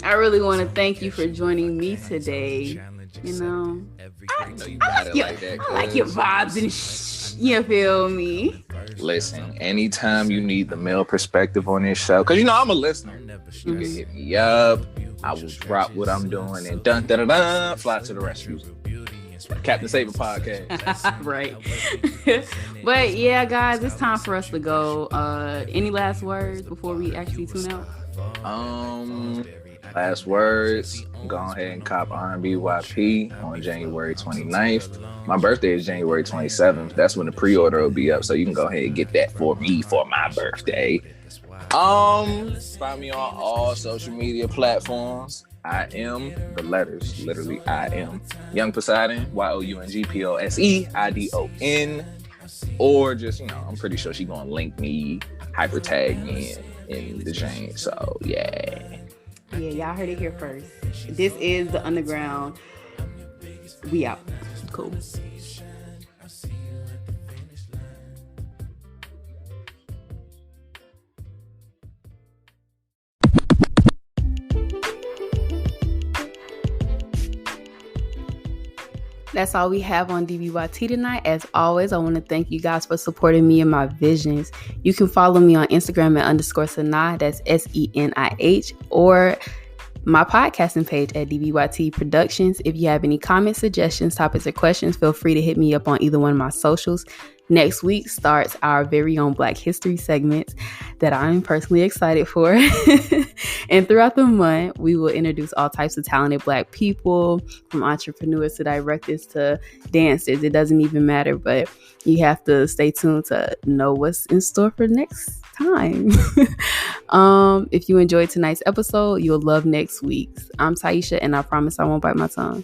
I really want to thank you for joining me today. You know, I like your vibes and you feel me? Listen, anytime you need the male perspective on this show, because you know I'm a listener, you can hit me up. I will drop what I'm doing and dun dun dun dun, fly to the rescue. Captain Saber podcast. Right. But yeah, guys, it's time for us to go. Any last words before we actually tune out? Last words, go ahead and cop R&B YP on January 29th. My birthday is January 27th. That's when the pre-order will be up, so you can go ahead and get that for me for my birthday. Find me on all social media platforms. I am the letters, literally I am Young Poseidon, YOUNG POSEIDON, or just, you know, I'm pretty sure she's gonna link me, hyper tag me in the chain. So yeah. Yeah, y'all heard it here first. This is the Underground. We out. Cool. That's all we have on DBYT tonight. As always, I want to thank you guys for supporting me and my visions. You can follow me on Instagram at _Sanah, that's SENIH, or my podcasting page at DBYT Productions. If you have any comments, suggestions, topics, or questions, feel free to hit me up on either one of my socials. Next week starts our very own Black History segments that I'm personally excited for. And throughout the month, we will introduce all types of talented Black people, from entrepreneurs to directors to dancers. It doesn't even matter, but you have to stay tuned to know what's in store for next time. If you enjoyed tonight's episode, you'll love next week's. I'm Taisha, and I promise I won't bite my tongue.